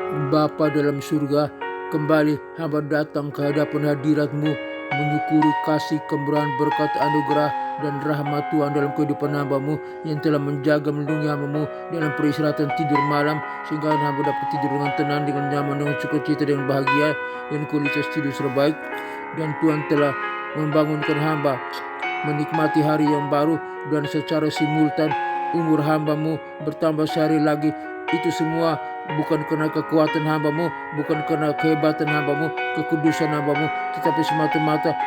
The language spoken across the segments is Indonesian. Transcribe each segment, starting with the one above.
Bapa dalam surga, kembali hamba datang ke hadapan hadirat-Mu, menyukuri kasih, kemurahan, berkat, anugerah, dan rahmat Tuhan dalam kehidupan hamba-Mu yang telah menjaga melindungi hamba-Mu dalam peristirahatan tidur malam, sehingga hamba dapat tidur dengan tenang, dengan nyaman, dengan sukacita, dengan bahagia, dan kualitas tidur terbaik. Dan Tuhan telah membangunkan hamba menikmati hari yang baru, dan secara simultan umur hamba-Mu bertambah sehari lagi. Itu semua bukan karena kekuatan hamba-Mu, bukan karena kehebatan hamba-Mu, kekudusan hamba-Mu, tetapi semata-mata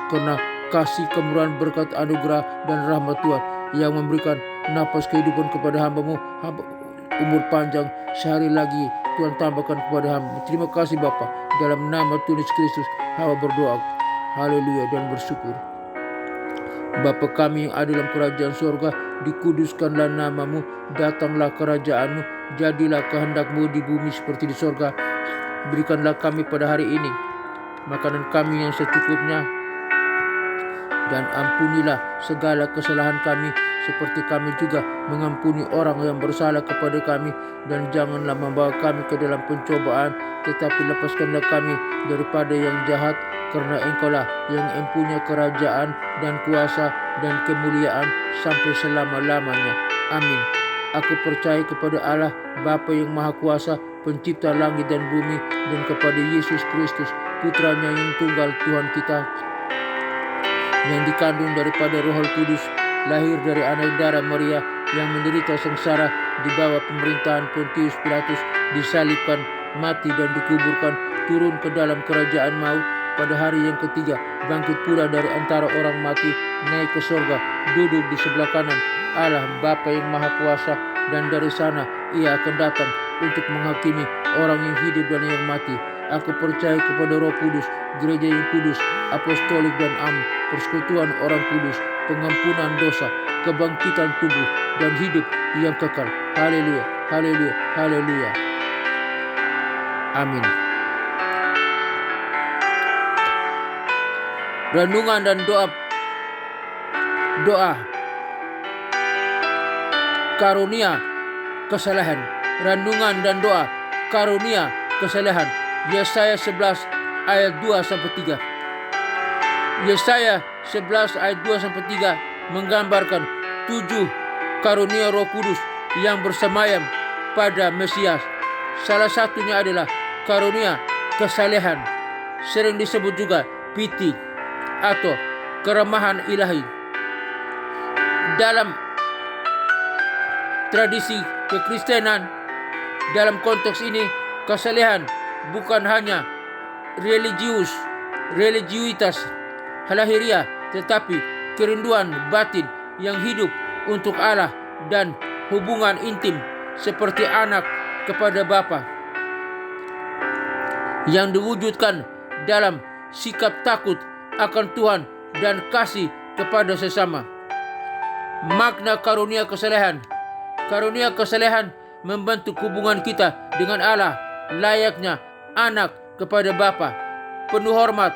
karena kasih, kemurahan, berkat, anugerah, dan rahmat Tuhan yang memberikan napas kehidupan kepada hamba-Mu. Umur panjang sehari lagi Tuhan tambahkan kepada hamba. Terima kasih Bapa, dalam nama Tuhan Yesus Kristus hamba berdoa, haleluya, dan bersyukur. Bapa kami yang ada dalam kerajaan surga, dikuduskanlah namamu, datanglah kerajaanmu, jadilah kehendak-Mu di bumi seperti di surga. Berikanlah kami pada hari ini makanan kami yang secukupnya, dan ampunilah segala kesalahan kami seperti kami juga mengampuni orang yang bersalah kepada kami, dan janganlah membawa kami ke dalam pencobaan, tetapi lepaskanlah kami daripada yang jahat, karena Engkau-lah yang mempunyai kerajaan dan kuasa dan kemuliaan sampai selama-lamanya. Amin. Aku percaya kepada Allah Bapa yang Maha Kuasa, pencipta langit dan bumi, dan kepada Yesus Kristus, Putranya yang tunggal, Tuhan kita, yang dikandung daripada Roh Kudus, lahir dari anak darah Maria, yang menderita sengsara di bawah pemerintahan Pontius Pilatus, disalibkan, mati, dan dikuburkan, turun ke dalam kerajaan maut, pada hari yang ketiga bangkit pula dari antara orang mati, naik ke surga, duduk di sebelah kanan Allah Bapa yang Maha Kuasa, dan dari sana Ia akan datang untuk menghakimi orang yang hidup dan yang mati. Aku percaya kepada Roh Kudus, gereja yang kudus, apostolik dan am, persekutuan orang kudus, pengampunan dosa, kebangkitan tubuh, dan hidup yang kekal. Haleluya, haleluya, haleluya. Amin. Renungan dan doa karunia kesalehan. Renungan dan doa karunia kesalehan. Yesaya 11 ayat 2-3. Yesaya 11 ayat 2-3 menggambarkan 7 karunia Roh Kudus yang bersemayam pada Mesias. Salah satunya adalah karunia kesalehan, sering disebut juga piti atau keramahan ilahi. Dalam tradisi kekristenan, dalam konteks ini kesalehan bukan hanya religiusitas lahiriah, tetapi kerinduan batin yang hidup untuk Allah dan hubungan intim seperti anak kepada Bapa, yang diwujudkan dalam sikap takut akan Tuhan dan kasih kepada sesama. Makna karunia kesalehan. Karunia kesalehan membentuk hubungan kita dengan Allah layaknya anak kepada Bapa, penuh hormat,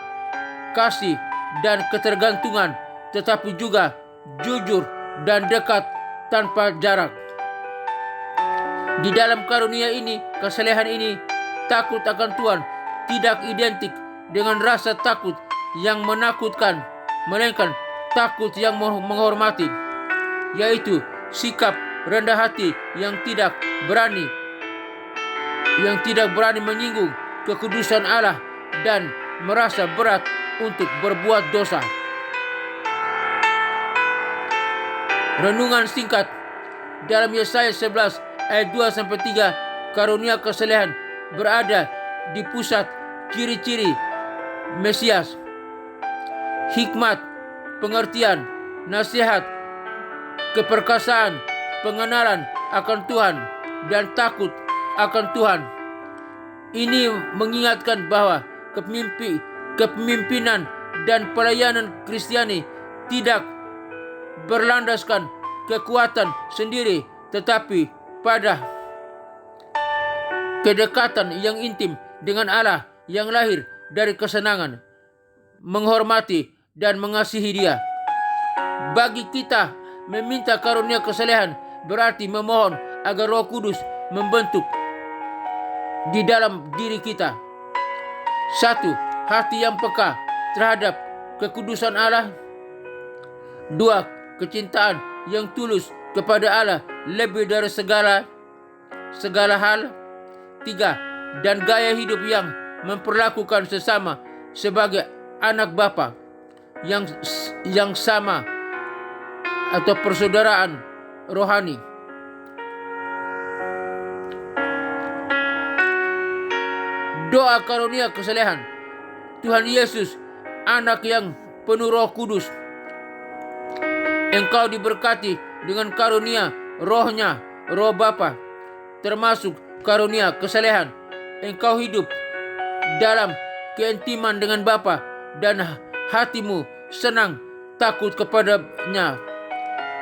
kasih, dan ketergantungan, tetapi juga jujur dan dekat tanpa jarak. Di dalam karunia ini, kesalehan ini, takut akan Tuhan tidak identik dengan rasa takut yang menakutkan, melainkan takut yang menghormati, yaitu sikap rendah hati yang tidak berani menyinggung kekudusan Allah dan merasa berat untuk berbuat dosa. Renungan singkat dalam Yesaya 11 ayat 2-3, karunia kesalehan berada di pusat ciri-ciri Mesias: hikmat, pengertian, nasihat, keperkasaan, pengenalan akan Tuhan, dan takut akan Tuhan. Ini mengingatkan bahwa kepemimpinan dan pelayanan Kristiani tidak berlandaskan kekuatan sendiri, tetapi pada kedekatan yang intim dengan Allah yang lahir dari kesenangan, menghormati, dan mengasihi Dia. Bagi kita, meminta karunia kesalehan berarti memohon agar Roh Kudus membentuk di dalam diri kita. Satu, hati yang peka terhadap kekudusan Allah. Dua, kecintaan yang tulus kepada Allah lebih dari segala hal. Tiga, dan gaya hidup yang memperlakukan sesama sebagai anak Bapa yang sama atau persaudaraan rohani. Doa karunia kesalehan Tuhan Yesus, anak yang penuh Roh Kudus. Engkau diberkati dengan karunia rohnya, roh Bapa, termasuk karunia kesalehan. Engkau hidup dalam keintiman dengan Bapa dan hatimu senang takut kepadanya.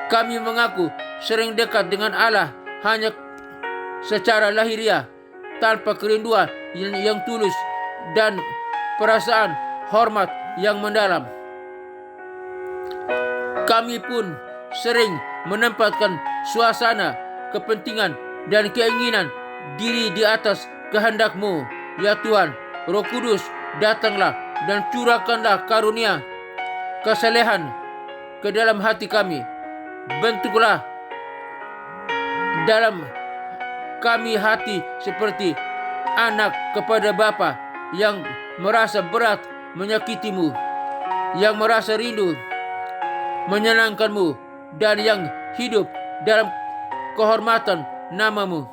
Kami mengaku sering dekat dengan Allah hanya secara lahiriah, tanpa kerinduan yang tulus dan perasaan hormat yang mendalam. Kami pun sering menempatkan suasana, kepentingan, dan keinginan diri di atas kehendak-Mu. Ya Tuhan, Roh Kudus, datanglah dan curahkanlah karunia kesalehan ke dalam hati kami. Bentuklah dalam kami hati seperti anak kepada Bapa yang merasa berat menyakitimu, yang merasa rindu menyenangkan-Mu, dan yang hidup dalam kehormatan nama-Mu.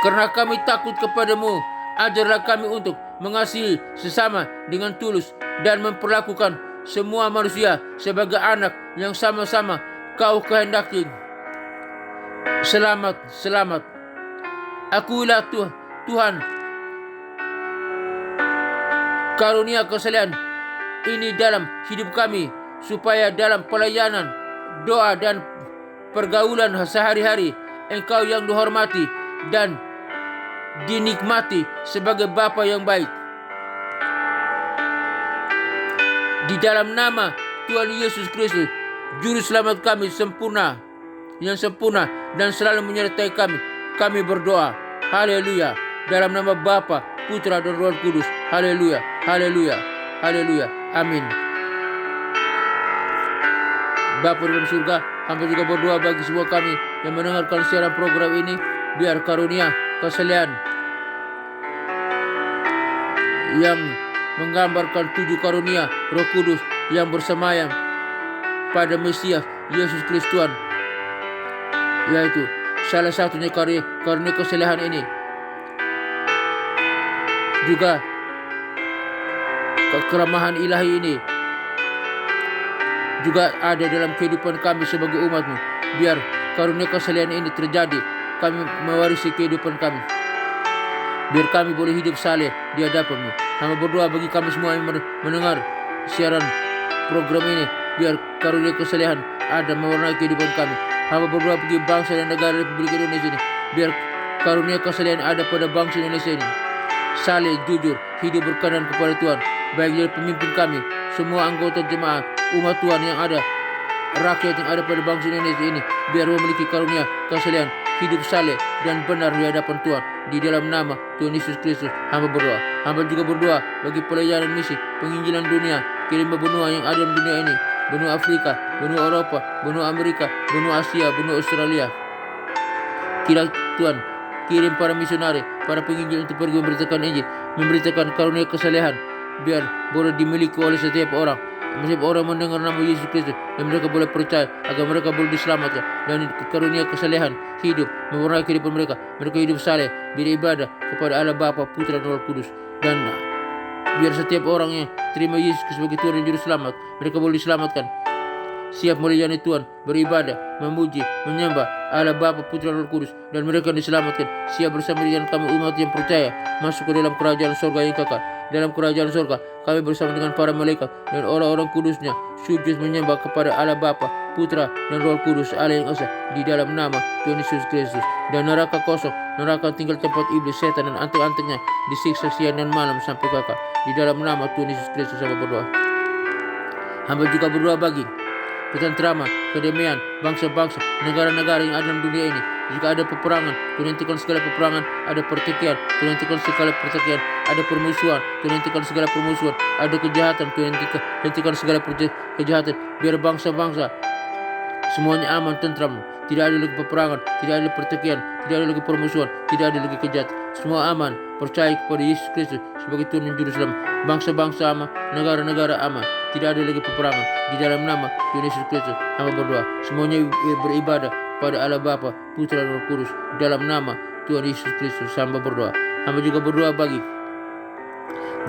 Karena kami takut kepadamu, ajarlah kami untuk mengasihi sesama dengan tulus dan memperlakukan semua manusia sebagai anak yang sama-sama Kau kehendaki. Selamat. Akulah Tuhan, karunia kesalehan ini dalam hidup kami, supaya dalam pelayanan, doa, dan pergaulan sehari-hari Engkau yang dihormati dan dinikmati sebagai Bapa yang baik. Di dalam nama Tuhan Yesus Kristus, Juru Selamat kami yang sempurna dan selalu menyertai kami berdoa. Haleluya. Dalam nama Bapa, Putra, dan Roh Kudus. Haleluya. Amin. Bapa dalam surga, hamba juga berdoa bagi semua kami yang mendengarkan siaran program ini, biar karunia kesalehan yang menggambarkan 7 karunia Roh Kudus yang bersemayam pada Mesias Yesus Kristus Tuhan, yaitu salah satunya karunia kesalehan ini juga kekeramahan ilahi ini juga ada dalam kehidupan kami sebagai umat-Mu. Biar karunia kesalehan ini terjadi, kami mewarisi kehidupan kami, biar kami boleh hidup saleh di hadapan-Mu. Hamba berdoa bagi kami semua yang mendengar siaran program ini, biar karunia kesalehan ada mewarnai kehidupan kami. Hamba berdoa bagi bangsa dan negara Republik Indonesia ini, biar karunia kesalehan ada pada bangsa Indonesia ini. Saleh, jujur, hidup berkenan kepada Tuhan, baik dari pemimpin kami, semua anggota jemaat, umat Tuhan yang ada, rakyat yang ada pada bangsa Indonesia ini, biar memiliki karunia kesalehan, hidup saleh dan benar di hadapan Tuhan. Di dalam nama Tuhan Yesus Kristus, hamba berdoa. Hamba juga berdoa bagi pelayanan misi penginjilan dunia ke 5 benua yang ada dalam dunia ini: benua Afrika, benua Eropa, benua Amerika, benua Asia, benua Australia. Kiranya Tuhan kirim para misionari, para penginjil untuk pergi memberitakan Injil, memberitakan karunia kesalehan, biar boleh dimiliki oleh setiap orang mendengar nama Yesus Kristus, dan mereka boleh percaya agar mereka boleh diselamatkan, dan karunia kesalehan hidup mewarnai kehidupan mereka. Mereka hidup saleh, beribadah kepada Allah Bapa, Putra, dan Roh Kudus, dan biar setiap orang yang terima Yesus sebagai Tuhan dan Juru Selamat, mereka boleh diselamatkan, siap melayani Tuhan, beribadah, memuji, menyembah Allah Bapa, Putra, dan Roh Kudus, dan mereka diselamatkan, siap bersama dengan kami umat yang percaya masuk ke dalam kerajaan surga yang kekal. Dalam kerajaan surga kami bersama dengan para malaikat dan orang-orang kudusnya sujud menyembah kepada Allah Bapa, Putra, dan Roh Kudus, Allah yang esa, di dalam nama Tuhan Yesus Kristus. Dan neraka kosong, neraka tinggal tempat iblis, setan, dan antek-anteknya disiksa siang dan malam sampai kekal. Di dalam nama Tuhan Yesus Kristus hamba berdoa. Hamba juga berdoa bagi ketentraman, kedamaian, bangsa-bangsa, negara-negara yang ada dalam dunia ini. Jika ada peperangan, Tuhan hentikan segala peperangan. Ada pertikaian, Tuhan hentikan segala pertikaian. Ada permusuhan, Tuhan hentikan segala permusuhan. Ada kejahatan, Tuhan hentikan segala kejahatan. Biar bangsa-bangsa semuanya aman, tentram. Tidak ada lagi peperangan, tidak ada pertikaian, tidak ada lagi permusuhan, tidak ada lagi kejahatan. Semua aman, percaya kepada Yesus Kristus sebagai Tuhan dan Juru Selamat. Bangsa-bangsa aman, negara-negara aman. Tidak ada lagi peperangan. Di dalam nama Tuhan Yesus Kristus, hamba berdoa. Semuanya beribadah pada Allah Bapa, Putra dan Roh Kudus. Dalam nama Tuhan Yesus Kristus, hamba berdoa. Hamba juga berdoa bagi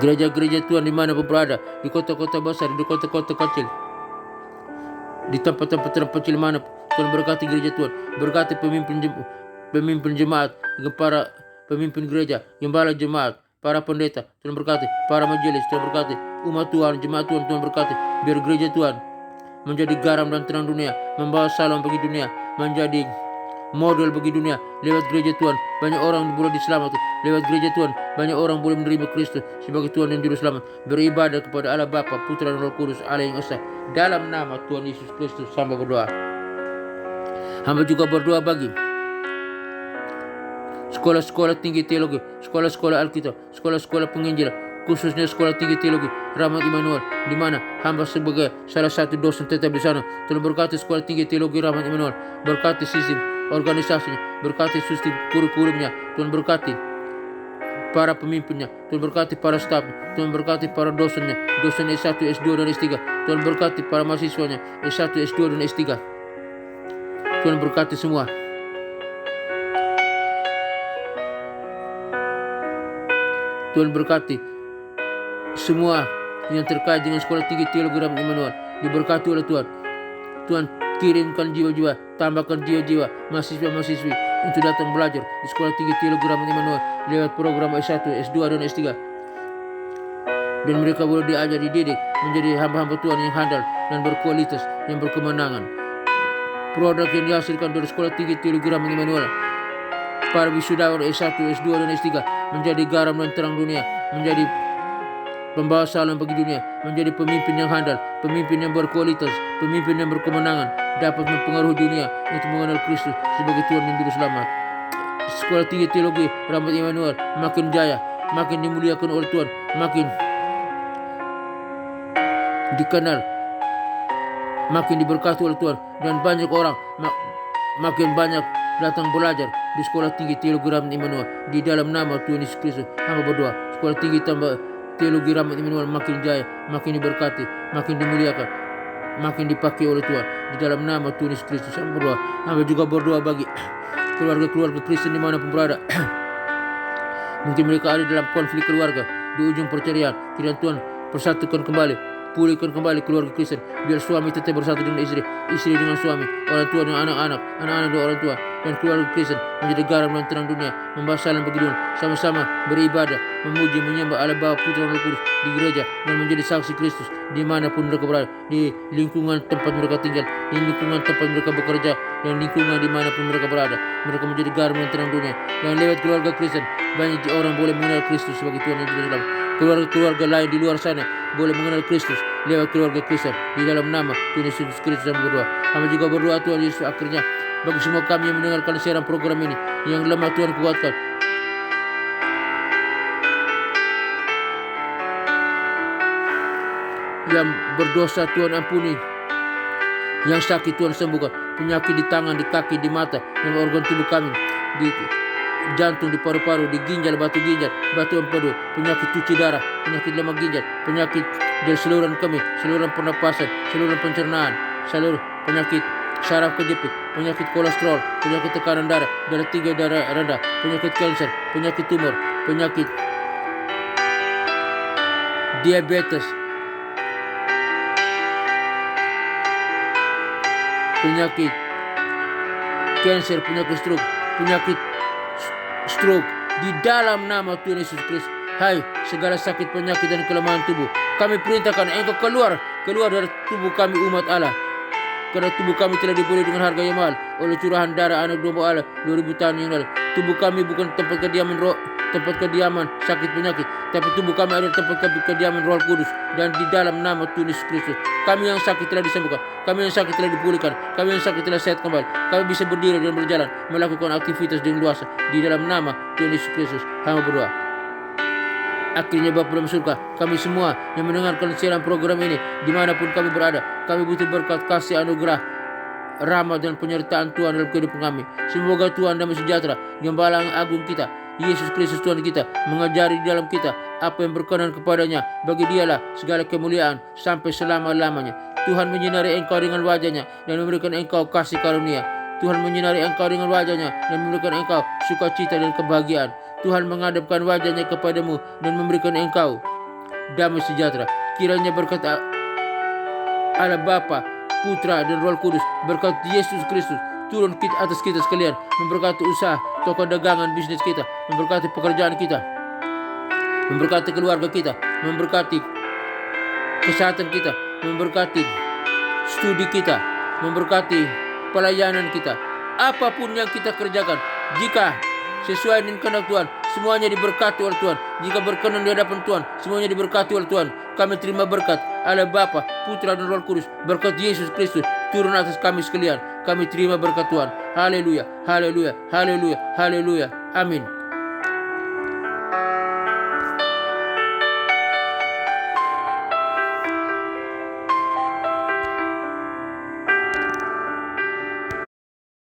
gereja-gereja Tuhan di mana berada, di kota-kota besar, di kota-kota kecil, di tempat-tempat terpencil mana. Tuhan berkati gereja Tuhan, berkati pemimpin jemaat, para pemimpin gereja, gembala jemaat, para pendeta. Tuhan berkati para majelis. Tuhan berkati umat Tuhan, jemaat Tuhan. Tuhan berkati biar gereja Tuhan menjadi garam dan terang dunia, membawa salam bagi dunia, menjadi model bagi dunia. Lewat gereja Tuhan banyak orang boleh diselamatkan. Lewat gereja Tuhan banyak orang boleh menerima Kristus sebagai Tuhan dan Juru Selamat. Beribadah kepada Allah Bapa, Putra dan Roh Kudus, Allah yang Esa. Dalam nama Tuhan Yesus Kristus, hamba berdoa. Hamba juga berdoa bagi sekolah-sekolah tinggi teologi, sekolah-sekolah Alkitab, sekolah-sekolah penginjilan, khususnya sekolah tinggi teologi Rahmat Immanuel, di mana hamba sebagai salah satu dosen tetap di sana. Tuhan berkati sekolah tinggi teologi Rahmat Immanuel, berkati sistem organisasinya, berkati sistem kurikulumnya. Tuhan berkati para pemimpinnya, Tuhan berkati para staf, Tuhan berkati para dosennya, dosen S1, S2 dan S3. Tuhan berkati para mahasiswanya S1, S2 dan S3. Tuhan berkati semua. Tuhan berkati semua yang terkait dengan sekolah tinggi teologi Rahmat Immanuel. Diberkati oleh Tuhan. Tuhan kirimkan jiwa-jiwa, tambahkan jiwa-jiwa mahasiswa-mahasiswi untuk datang belajar di sekolah tinggi teologi Rahmat Immanuel lewat program S1, S2 dan S3. Dan mereka boleh diajar, dididik menjadi hamba-hamba Tuhan yang handal dan berkualitas, yang berkemenangan. Produk yang dihasilkan dari sekolah tinggi teologi Rahmat Immanuel, para wisudawan S1, S2 dan S3 menjadi garam dan terang dunia, menjadi pembawa salam bagi dunia, menjadi pemimpin yang handal, pemimpin yang berkualitas, pemimpin yang berkemenangan, dapat mempengaruhi dunia untuk mengenal Kristus sebagai Tuhan dan Juru Selamat. Sekolah tinggi teologi Rahmat Immanuel makin jaya, makin dimuliakan oleh Tuhan, makin dikenal, makin diberkati oleh Tuhan, dan banyak orang makin banyak datang belajar di sekolah tinggi teologi Rahmat Immanuel. Di dalam nama Tuhan Yesus Kristus, hamba berdoa sekolah tinggi teologi Rahmat Immanuel makin jaya, makin diberkati, makin dimuliakan, makin dipakai oleh Tuhan. Di dalam nama Tuhan Yesus Kristus, hamba berdoa. Hamba juga berdoa bagi keluarga-keluarga Kristen dimanapun berada. Mungkin mereka ada dalam konflik keluarga, di ujung perceraian. Kiranya Tuhan persatukan kembali, pulihkan kembali keluarga Kristen. Biar suami tetap bersatu dengan istri, istri dengan suami, orang tua dengan anak-anak, anak-anak dengan orang tua, dan keluarga Kristen menjadi garam dan terang dunia, membawa salam bagi dunia, sama-sama beribadah, memuji, menyembah Allah Bapa, Putra dan Roh Kudus di gereja, dan menjadi saksi Kristus dimanapun mereka berada, di lingkungan tempat mereka tinggal, di lingkungan tempat mereka bekerja, dan lingkungan dimanapun mereka berada. Mereka menjadi garam dan terang dunia, dan lewat keluarga Kristen banyak orang boleh mengenal Kristus sebagai Tuhan dan Juru Selamat. Keluarga-keluarga lain di luar sana boleh mengenal Kristus lewat keluarga Kristen. Di dalam nama Tuhan Yesus Kristus kami berdoa. Kami juga berdoa Tuhan Yesus akhirnya bagi semua kami yang mendengarkan siaran program ini, yang lemah Tuhan kuatkan, yang berdosa Tuhan ampuni, yang sakit Tuhan sembuhkan, penyakit di tangan, di kaki, di mata, dan organ tubuh kami, di jantung, di paru-paru, di ginjal, batu empedu, penyakit cuci darah, penyakit lemak ginjal, penyakit dari saluran kemih, saluran pernapasan, saluran pencernaan, seluruh penyakit saraf kejepit, penyakit kolesterol, penyakit tekanan darah tinggi, darah rendah, penyakit kanker, penyakit tumor, penyakit diabetes, penyakit kanker, penyakit stroke di dalam nama Tuhan Yesus Kristus. Hai segala sakit, penyakit dan kelemahan tubuh, kami perintahkan engkau keluar dari tubuh kami umat Allah. Karena tubuh kami telah dibeli dengan harga yang mahal oleh curahan darah anak domba Allah 2000 tahun yang lalu. Tubuh kami bukan tempat kediaman roh tempat kediaman sakit penyakit, tapi tubuh kami adalah tempat kediaman Roh Kudus. Dan di dalam nama Tuhan Yesus Kristus, kami yang sakit telah disembuhkan, kami yang sakit telah dipulihkan, kami yang sakit telah sehat kembali. Kami bisa berdiri dan berjalan, melakukan aktivitas dengan luasa. Di dalam nama Tuhan Yesus Kristus, hamba berdoa. Akhirnya Bapa dalam surga, kami semua yang mendengarkan siaran program ini, dimanapun kami berada, kami butuh berkat kasih anugerah, rahmat dan penyertaan Tuhan dalam kehidupan kami. Semoga Tuhan damai sejahtera, Gembala yang agung kita, Yesus Kristus Tuhan kita, mengajari di dalam kita apa yang berkenan kepadanya. Bagi Dialah segala kemuliaan sampai selama-lamanya. Tuhan menyinari engkau dengan wajahnya dan memberikan engkau kasih karunia. Tuhan menyinari engkau dengan wajahnya dan memberikan engkau sukacita dan kebahagiaan. Tuhan menghadapkan wajahnya kepadamu dan memberikan engkau damai sejahtera. Kiranya berkat Allah Bapa, Putra dan Roh Kudus, berkat Yesus Kristus turun atas kita sekalian, memberkati usaha, toko dagangan, bisnis kita, memberkati pekerjaan kita, memberkati keluarga kita, memberkati kesehatan kita, memberkati studi kita, memberkati pelayanan kita. Apapun yang kita kerjakan, jika sesuai dengan kehendak Tuhan, semuanya diberkati oleh Tuhan. Jika berkenan di hadapan Tuhan, semuanya diberkati oleh Tuhan. Kami terima berkat Allah Bapa, Putra dan Roh Kudus, berkat Yesus Kristus turun atas kami sekalian. Kami terima berkat Tuhan. Haleluya, haleluya, haleluya, haleluya. Amin.